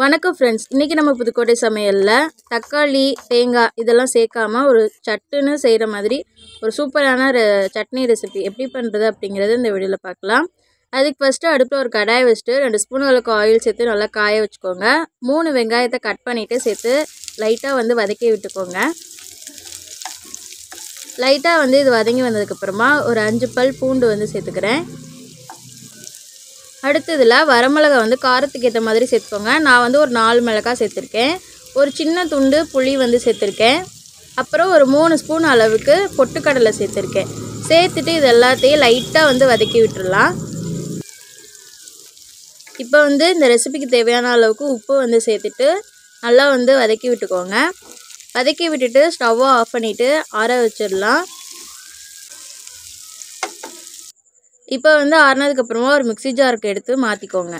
வணக்கம் ஃப்ரெண்ட்ஸ், இன்றைக்கி நம்ம புதுக்கோட்டை சமையலில் தக்காளி தேங்காய் இதெல்லாம் சேர்க்காம ஒரு சட்டுன்னு செய்கிற மாதிரி ஒரு சூப்பரான சட்னி ரெசிபி எப்படி பண்ணுறது அப்படிங்கிறது இந்த வீடியோவில் பார்க்கலாம். அதுக்கு ஃபஸ்ட்டு அடுப்பில் ஒரு கடாயை வச்சுட்டு 2 ஸ்பூன் அளவுக்கு ஆயில் சேர்த்து நல்லா காய வச்சுக்கோங்க. 3 வெங்காயத்தை கட் பண்ணிவிட்டு சேர்த்து லைட்டாக வதக்கி விட்டுக்கோங்க. லைட்டாக இது வதங்கி வந்ததுக்கப்புறமா ஒரு 5 பல் பூண்டு சேர்த்துக்கிறேன். அடுத்து இதில் வரமிளகா காரத்துக்கு ஏற்ற மாதிரி சேர்த்துக்கோங்க. நான் ஒரு 4 மிளகாய் சேர்த்துருக்கேன். ஒரு சின்ன துண்டு புளி சேர்த்துருக்கேன். அப்புறம் ஒரு 3 ஸ்பூன் அளவுக்கு பொட்டுக்கடலை சேர்த்துருக்கேன். சேர்த்துட்டு இது எல்லாத்தையும் லைட்டாக வதக்கி விட்டுடலாம். இப்போ இந்த ரெசிபிக்கு தேவையான அளவுக்கு உப்பு சேர்த்துட்டு நல்லா வதக்கி விட்டுக்கோங்க. வதக்கி விட்டுட்டு ஸ்டவ்வை ஆஃப் பண்ணிவிட்டு ஆற வச்சிடலாம். இப்போ ஆறுனதுக்கப்புறமா ஒரு மிக்ஸி ஜாருக்கு எடுத்து மாற்றிக்கோங்க.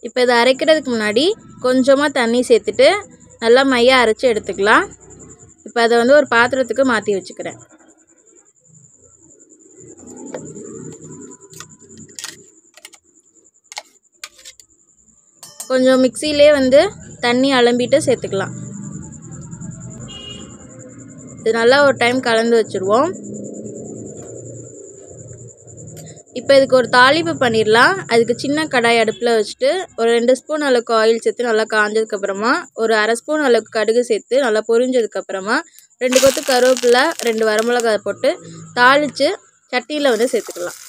இப்போ இதை அரைக்கிறதுக்கு முன்னாடி கொஞ்சமாக தண்ணி சேர்த்துட்டு நல்லா மையாக அரைச்சி எடுத்துக்கலாம். இப்போ அதை ஒரு பாத்திரத்துக்கு மாற்றி வச்சுக்கிறேன். கொஞ்சம் மிக்சியிலே தண்ணி அலம்பிட்டு சேர்த்துக்கலாம். இது நல்லா ஒரு டைம் கலந்து வச்சுருவோம். இப்போ இதுக்கு ஒரு தாளிப்பு பண்ணிடலாம். அதுக்கு சின்ன கடாய் அடுப்பில் வச்சுட்டு ஒரு 2 ஸ்பூன் அளவுக்கு ஆயில் சேர்த்து நல்லா காஞ்சதுக்கப்புறமா ஒரு 1/2 ஸ்பூன் அளவுக்கு கடுகு சேர்த்து நல்லா பொரிஞ்சதுக்கப்புறமா 2 கொத்து கருவேப்பிலை 2 வரமிளகாய் போட்டு தாளித்து சட்னியில் சேர்த்துக்கலாம்.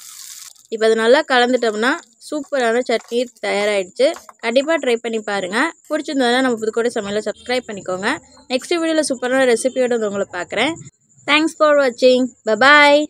இப்போ அது நல்லா கலந்துட்டோம்னா சூப்பரான சட்னி தயாராகிடுச்சு. கண்டிப்பாக ட்ரை பண்ணி பாருங்கள். பிடிச்சிருந்ததுனா நம்ம புதுக்கோட்டை சமையலை சப்ஸ்கிரைப் பண்ணிக்கோங்க. நெக்ஸ்ட் வீடியோவில் சூப்பரான ரெசிபியோடு உங்களை பார்க்குறேன். தேங்க்ஸ் ஃபார் வாட்சிங். Bye bye.